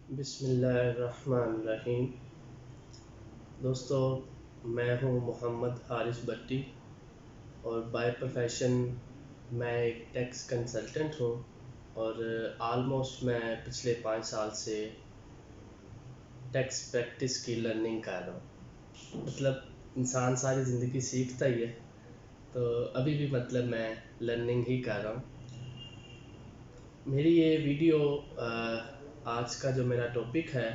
بسم اللہ الرحمن الرحیم۔ دوستو، میں ہوں محمد حارث بٹی اور بائی پروفیشن میں ایک ٹیکس کنسلٹنٹ ہوں، اور آلموسٹ میں پچھلے 5 سال سے ٹیکس پریکٹس کی لرننگ کر رہا ہوں۔ مطلب انسان ساری زندگی سیکھتا ہی ہے، تو ابھی بھی میں لرننگ ہی کر رہا ہوں۔ میری یہ ویڈیو آج کا جو میرا ٹاپک ہے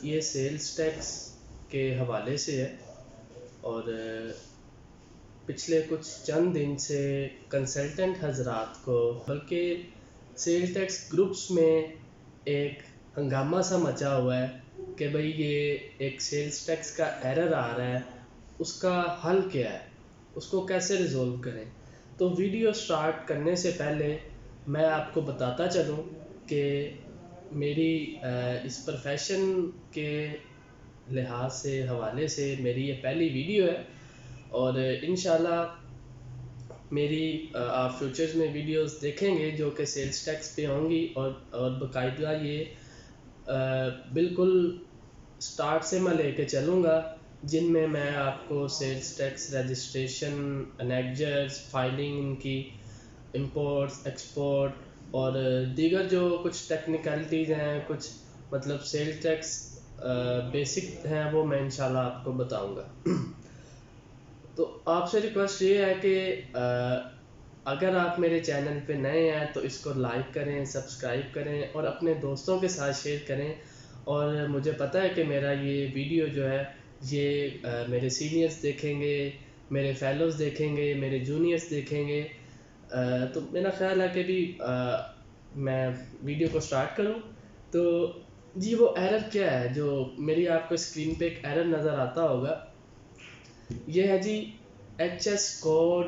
یہ سیلز ٹیکس کے حوالے سے ہے، اور پچھلے کچھ چند دن سے کنسلٹنٹ حضرات کو، بلکہ سیل ٹیکس گروپس میں ایک ہنگامہ سا مچا ہوا ہے کہ بھئی یہ ایک سیلز ٹیکس کا ایرر آ رہا ہے، اس کا حل کیا ہے، اس کو کیسے ریزولو کریں۔ تو ویڈیو سٹارٹ کرنے سے پہلے میں آپ کو بتاتا چلوں کہ میری اس پروفیشن کے لحاظ سے حوالے سے میری یہ پہلی ویڈیو ہے، اور انشاءاللہ میری آپ فیوچرز میں ویڈیوز دیکھیں گے جو کہ سیلز ٹیکس پہ ہوں گی، اور باقاعدہ یہ بالکل سٹارٹ سے میں لے کے چلوں گا، جن میں میں آپ کو سیلز ٹیکس رجسٹریشن، انیکجرز، فائلنگ ان کی، امپورٹس ایکسپورٹ، اور دیگر جو کچھ ٹیکنیکلٹیز ہیں، کچھ سیل ٹیکس بیسک ہیں، وہ میں انشاءاللہ آپ کو بتاؤں گا۔ تو آپ سے ریکویسٹ یہ ہے کہ اگر آپ میرے چینل پہ نئے ہیں تو اس کو لائک کریں، سبسکرائب کریں اور اپنے دوستوں کے ساتھ شیئر کریں۔ اور مجھے پتہ ہے کہ میرا یہ ویڈیو جو ہے یہ میرے سینئرز دیکھیں گے، میرے فیلوز دیکھیں گے، میرے جونیئرز دیکھیں گے، تو میرا خیال ہے کہ بھی میں ویڈیو کو سٹارٹ کروں۔ تو جی، وہ ایرر کیا ہے جو میری آپ کو اسکرین پہ ایک ایرر نظر آتا ہوگا، یہ ہے جی: H S code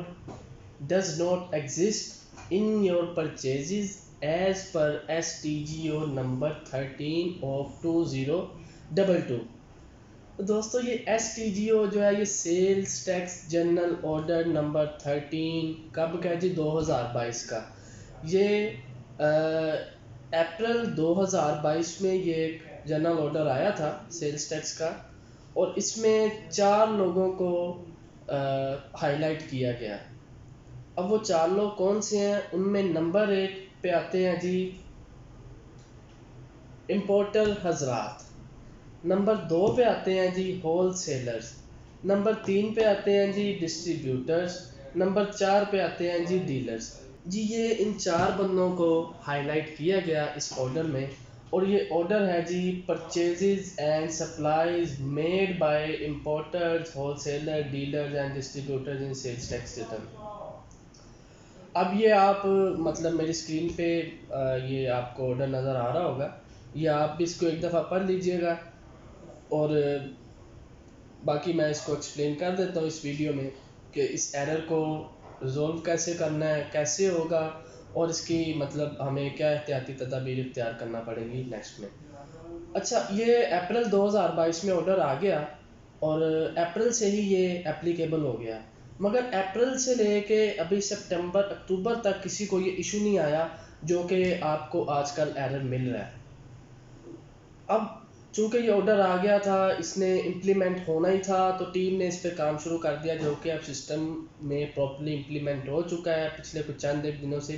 does not exist in your purchases as per S T G O number 13 of 2022۔ دوستو، یہ ایس ٹی جی او جو ہے یہ sales tax general order number 13 کب کا ہے جی؟ 2022 کا۔ یہ اپریل 2022 میں یہ ایک جنرل آرڈر آیا تھا سیلز ٹیکس کا، اور اس میں 4 لوگوں کو ہائی لائٹ کیا گیا۔ اب وہ 4 لوگ کون سے ہیں؟ ان میں نمبر 1 پہ آتے ہیں جی امپورٹر حضرات، نمبر 2 پہ آتے ہیں جی ہول سیلرز، نمبر 3 پہ آتے ہیں جی ڈسٹریبیوٹرز، نمبر 4 پہ آتے ہیں جی ڈیلرز۔ جی، یہ ان 4 بندوں کو ہائی لائٹ کیا گیا اس آرڈر میں، اور یہ آرڈر ہے جی: purchases and supplies made by importers, wholesaler, dealers and distributors in sales tax return. اب یہ آپ میری اسکرین پہ یہ آپ کو آرڈر نظر آ رہا ہوگا، یہ آپ بھی اس کو ایک دفعہ پڑھ لیجئے گا، اور باقی میں اس کو ایکسپلین کر دیتا ہوں اس ویڈیو میں کہ اس ایرر کو ریزولو کیسے کرنا ہے، کیسے ہوگا، اور اس کی ہمیں کیا احتیاطی تدابیر اختیار کرنا پڑے گی نیکسٹ میں۔ اچھا، یہ اپریل 2022 میں آرڈر آ گیا، اور اپریل سے ہی یہ اپلیکیبل ہو گیا، مگر اپریل سے لے کے ابھی سپٹمبر اکتوبر تک کسی کو یہ ایشو نہیں آیا جو کہ آپ کو آج کل ایرر مل رہا ہے۔ اب چونکہ یہ آرڈر آ گیا تھا، اس نے امپلیمنٹ ہونا ہی تھا، تو ٹیم نے اس پہ کام شروع کر دیا، جو کہ اب سسٹم میں پراپرلی امپلیمنٹ ہو چکا ہے پچھلے کچھ چند ایک دنوں سے۔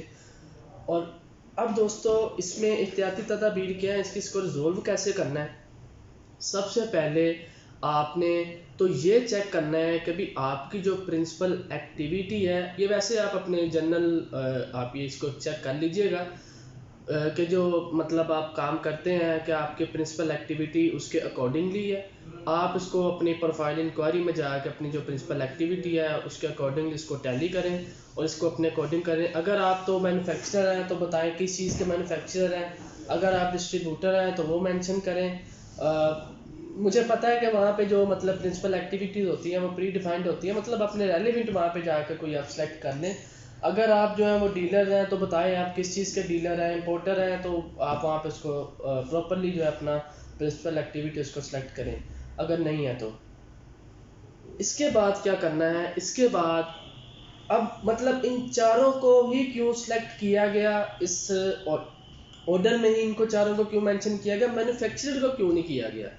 اور اب دوستو، اس میں احتیاطی تدابیر کیا ہے، اس کو ریزولو کیسے کرنا ہے؟ سب سے پہلے آپ نے تو یہ چیک کرنا ہے کہ بھی آپ کی جو پرنسپل ایکٹیویٹی ہے، یہ ویسے آپ اپنے جنرل آپ یہ اس کو چیک کر لیجئے گا کہ جو آپ کام کرتے ہیں کہ آپ کے پرنسپل ایکٹیویٹی اس کے اکارڈنگلی ہے۔ آپ اس کو اپنی پروفائل انکوائری میں جا کے اپنی جو پرنسپل ایکٹیویٹی ہے اس کے اکارڈنگ اس کو ٹیلی کریں، اور اس کو اپنے اکارڈنگ کریں۔ اگر آپ تو مینوفیکچرر ہیں تو بتائیں کس چیز کے مینوفیکچرر ہیں، اگر آپ ڈسٹریبیوٹر ہیں تو وہ مینشن کریں۔ مجھے پتہ ہے کہ وہاں پہ جو پرنسپل ایکٹیویٹیز ہوتی ہیں وہ پری ڈیفائنڈ ہوتی ہیں، اپنے ریلیونٹ وہاں پہ جا کے کوئی آپ سلیکٹ کر لیں۔ اگر آپ جو ہیں وہ ڈیلر ہیں تو بتائیں آپ کس چیز کے ڈیلر ہیں، امپورٹر ہیں تو آپ وہاں پہ اس کو پراپرلی جو ہے اپنا پرنسپل ایکٹیویٹی اس کو سلیکٹ کریں، اگر نہیں ہے تو۔ اس کے بعد کیا کرنا ہے؟ اس کے بعد اب ان چاروں کو ہی کیوں سلیکٹ کیا گیا اس آرڈر میں ہی ان کو چاروں کو کیوں مینشن کیا گیا, مینوفیکچرر کو کیوں نہیں کیا گیا,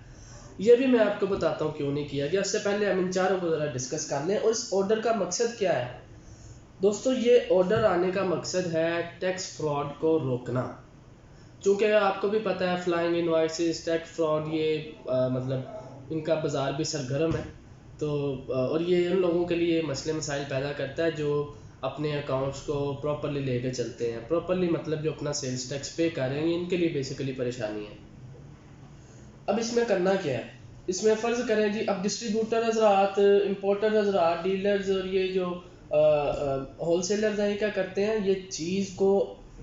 یہ بھی میں آپ کو بتاتا ہوں کیوں نہیں کیا گیا. اس سے پہلے ہم ان چاروں کو ذرا ڈسکس کر لیں. اور اس آرڈر کا مقصد کیا ہے دوستو؟ یہ آرڈر آنے کا مقصد ہے ٹیکس فراڈ کو روکنا. چونکہ آپ کو بھی پتہ ہے فلائنگ انوائسز, ٹیکس فراڈ, یہ مطلب ان کا بازار بھی سرگرم ہے. تو اور یہ ان لوگوں کے لیے مسئلے مسائل پیدا کرتا ہے جو اپنے اکاؤنٹس کو پراپرلی لے کے چلتے ہیں. پراپرلی مطلب جو اپنا سیلز ٹیکس پے کر رہے ہیں, ان کے لیے بیسیکلی پریشانی ہے. اب اس میں کرنا کیا ہے؟ اس میں فرض کریں جی, اب ڈسٹریبیوٹر حضرات, امپورٹر حضرات, ڈیلرز اور یہ جو ہول سیلرز ہیں, یہ کیا کرتے ہیں, یہ چیز کو,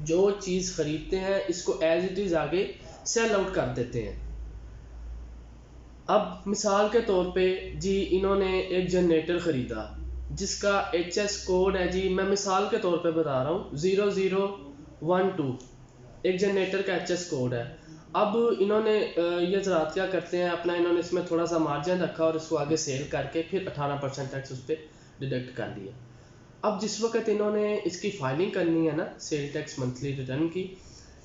جو چیز خریدتے ہیں اس کو ایز اٹ از آگے سیل آؤٹ کر دیتے ہیں. اب مثال کے طور پہ جی انہوں نے ایک جنریٹر خریدا جس کا ایچ ایس کوڈ ہے جی, میں مثال کے طور پہ بتا رہا ہوں, 0012. ایک جنریٹر کا ایچ ایس کوڈ ہے. اب انہوں نے یہ حضرات کیا کرتے ہیں, اپنا انہوں نے اس میں تھوڑا سا مارجن رکھا اور اس کو آگے سیل کر کے پھر 18% ٹیکس اس پہ ڈیڈکٹ کر دیا. اب جس وقت انہوں نے اس کی فائلنگ کرنی ہے نا, سیل ٹیکس منتھلی ریٹرن کی,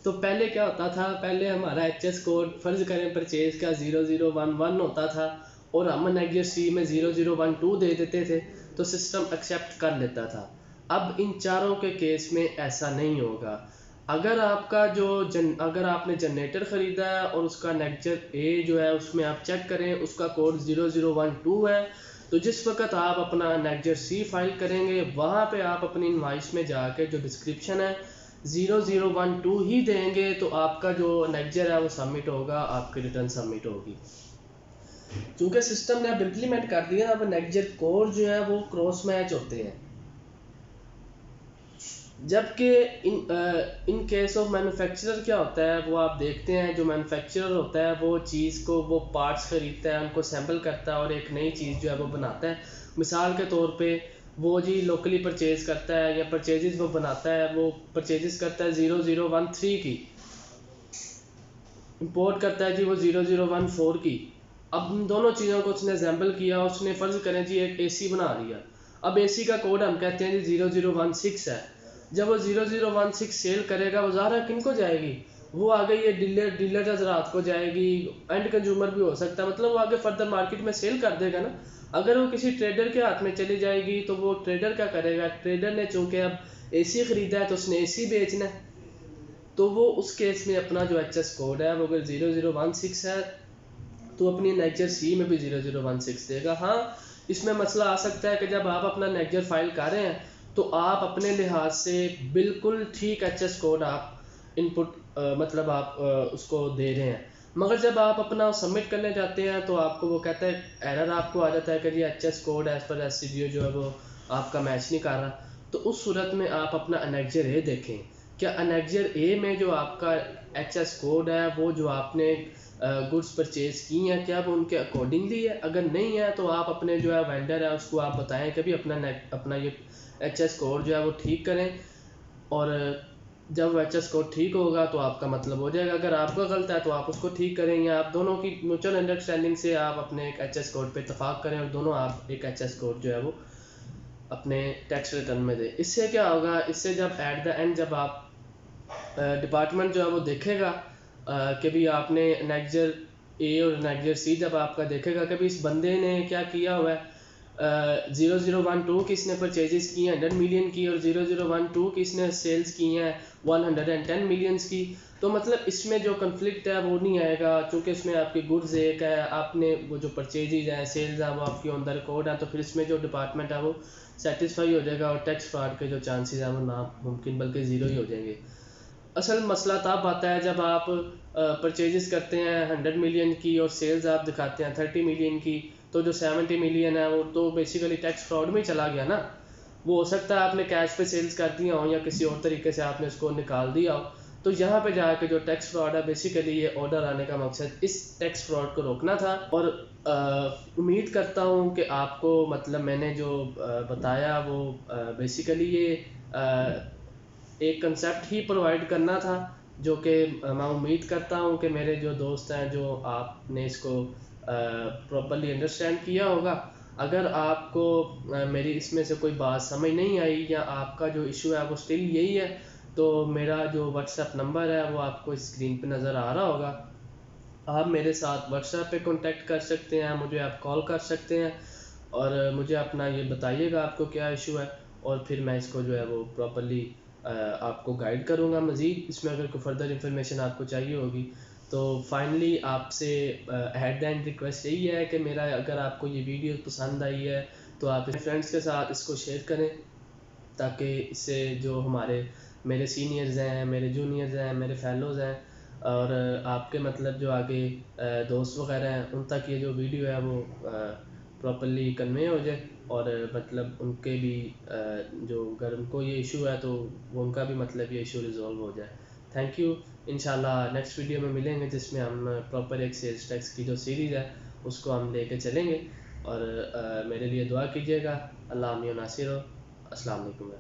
تو پہلے کیا ہوتا تھا, پہلے ہمارا ایچ ایس کوڈ فرض کریں پرچیز کا 0011 ہوتا تھا اور ہم انیگزٹ سی میں 0012 دے دیتے تھے تو سسٹم ایکسیپٹ کر لیتا تھا. اب ان چاروں کے کیس میں ایسا نہیں ہوگا. اگر آپ کا اگر آپ نے جنریٹر خریدا ہے اور اس کا نیگجر اے جو ہے اس میں آپ چیک کریں, اس کا کوڈ 0012 ہے, تو جس وقت آپ اپنا نیگجر سی فائل کریں گے وہاں پہ آپ اپنی انوائس میں جا کے جو ڈسکرپشن ہے 0012 ہی دیں گے, تو آپ کا جو نیگجر ہے وہ سبمٹ ہوگا, آپ کی ریٹرن سبمٹ ہوگی. چونکہ سسٹم نے اب امپلیمنٹ کر دیا, اب نیگجر کوڈ جو ہے وہ کراس میچ ہوتے ہیں. جبکہ ان کیس آف مینوفیکچرر کیا ہوتا ہے, وہ آپ دیکھتے ہیں جو مینوفیکچرر ہوتا ہے وہ چیز کو, وہ پارٹس خریدتا ہے, ان کو سیمپل کرتا ہے اور ایک نئی چیز جو ہے وہ بناتا ہے. مثال کے طور پہ وہ جی لوکلی پرچیز کرتا ہے یا پرچیزز وہ بناتا ہے, وہ پرچیزز کرتا ہے 0013 کی, امپورٹ کرتا ہے جی وہ 0014 کی. اب ان دونوں چیزوں کو اس نے اسمبل کیا, اس نے فرض کریں جی ایک اے سی بنا لیا. اب اے سی کا کوڈ ہم کہتے ہیں جی 0016 ہے. جب وہ 0016 سیل کرے گا, وہ ظاہر ہے کن کو جائے گی, وہ آگے یہ ڈیلر حضرات کو جائے گی, اینڈ کنزیومر بھی ہو سکتا ہے, مطلب وہ آگے فردر مارکیٹ میں سیل کر دے گا نا. اگر وہ کسی ٹریڈر کے ہاتھ میں چلی جائے گی تو وہ ٹریڈر کیا کرے گا, ٹریڈر نے چونکہ اب اے سی خریدا ہے تو اس نے اے سی بیچنا ہے, تو وہ اس کیس میں اپنا جو ایچ ایس کوڈ ہے وہ اگر 0016 ہے تو اپنی نیگجر سی میں بھی 0016 دے گا. ہاں اس میں مسئلہ آ سکتا ہے کہ جب آپ اپنا نیگجر فائل کر رہے ہیں تو آپ اپنے لحاظ سے بالکل ٹھیک ایچ ایس کوڈ آپ ان پٹ مطلب آپ اس کو دے رہے ہیں, مگر جب آپ اپنا سبمٹ کرنے جاتے ہیں تو آپ کو وہ کہتا ہے, ایرر آپ کو آ جاتا ہے کہ جی H S code as per S C D O جو ہے وہ آپ کا میچ نہیں کر رہا. تو اس صورت میں آپ اپنا انیگجر اے دیکھیں, کیا انیگجر اے میں جو آپ کا ایچ ایس کوڈ ہے وہ جو آپ نے گڈس پرچیز کی ہیں کیا وہ ان کے اکارڈنگلی ہے. اگر نہیں ہے تو آپ اپنے جو ہے وینڈر ہے اس کو آپ بتائیں کہ بھی اپنا یہ ایچ ایس کوڈ جو ہے وہ ٹھیک کریں, اور جب ایچ ایس کوڈ ٹھیک ہوگا تو آپ کا مطلب ہو جائے گا. اگر آپ کا غلط ہے تو آپ اس کو ٹھیک کریں, یا آپ دونوں کی میوچل انڈرسٹینڈنگ سے آپ اپنے ایک ایچ ایس کوڈ پہ اتفاق کریں اور دونوں آپ ایک ایچ ایس کوڈ جو ہے وہ اپنے ٹیکس ریٹرن میں دیں. اس سے کیا ہوگا, اس سے جب ایٹ دا اینڈ جب آپ ڈپارٹمنٹ جو ہے وہ دیکھے گا کہ بھی آپ نے نیگجر اے اور نیگجر سی جب آپ کا دیکھے گا کہ بھی اس بندے نے کیا کیا ہوا ہے, 0012 کی اس نے پرچیزز کی ہیں 100 ملین کی, اور 0012 کی اس نے سیلز کی ہیں 110 ملینز کی, تو مطلب اس میں جو کنفلکٹ ہے وہ نہیں آئے گا, چونکہ اس میں آپ کی گڈز ایک ہے, آپ نے وہ جو پرچیزز ہیں سیلز ہیں وہ آپ کی آن دا ریکارڈ ہیں, تو پھر اس میں جو ڈپارٹمنٹ ہے وہ سیٹسفائی ہو جائے گا, اور ٹیکس فراڈ کے جو چانسز ہیں وہ ناممکن بلکہ زیرو ہی ہو جائیں گے. اصل مسئلہ تب آتا ہے جب آپ پرچیزز کرتے ہیں 100 ملین کی اور سیلز آپ دکھاتے ہیں 30 ملین کی, تو جو 70 ملین ہے وہ تو بیسیکلی ٹیکس فراڈ میں ہی چلا گیا نا. وہ ہو سکتا ہے آپ نے کیش پہ سیلز کر دیا ہوں یا کسی اور طریقے سے آپ نے اس کو نکال دیا ہو, تو یہاں پہ جا کے جو ٹیکس فراڈ ہے بیسیکلی یہ آرڈر آنے کا مقصد اس ٹیکس فراڈ کو روکنا تھا. اور امید کرتا ہوں کہ آپ کو مطلب میں نے جو بتایا وہ بیسیکلی یہ ایک کنسیپٹ ہی پرووائڈ کرنا تھا, جو کہ میں امید کرتا ہوں کہ میرے جو دوست ہیں جو آپ نے اس کو پراپرلی انڈرسٹینڈ کیا ہوگا. اگر آپ کو میری اس میں سے کوئی بات سمجھ نہیں آئی یا آپ کا جو ایشو ہے وہ سٹل یہی ہے تو میرا جو واٹس ایپ نمبر ہے وہ آپ کو اسکرین پہ نظر آ رہا ہوگا. آپ میرے ساتھ واٹس ایپ پہ کانٹیکٹ کر سکتے ہیں, مجھے آپ کال کر سکتے ہیں, اور مجھے اپنا یہ بتائیے گا آپ کو کیا ایشو ہے, اور پھر میں اس کو جو ہے وہ پراپرلی آپ کو گائیڈ کروں گا. مزید اس میں اگر کوئی فردر انفارمیشن آپ کو چاہیے ہوگی تو فائنلی آپ سے ہیڈ اینڈ ریکویسٹ یہی ہے کہ میرا اگر آپ کو یہ ویڈیو پسند آئی ہے تو آپ اپنے فرینڈس کے ساتھ اس کو شیئر کریں, تاکہ اس سے جو میرے سینئرز ہیں, میرے جونیئرز ہیں, میرے فیلوز ہیں, اور آپ کے مطلب جو آگے دوست وغیرہ ہیں ان تک یہ جو ویڈیو ہے وہ پراپرلی کنوے ہو جائے, اور مطلب ان کے بھی جو اگر ان کو یہ ایشو ہے تو وہ ان کا بھی مطلب یہ ایشو ریزولو ہو جائے. Thank you. انشاءاللہ نیکسٹ ویڈیو میں ملیں گے جس میں ہم پراپر ایک سیلز ٹیکس کی جو سیریز ہے اس کو ہم لے کے چلیں گے, اور میرے لیے دعا کیجیے گا. اللہ عمی و ناصر ہو. السلام علیکم.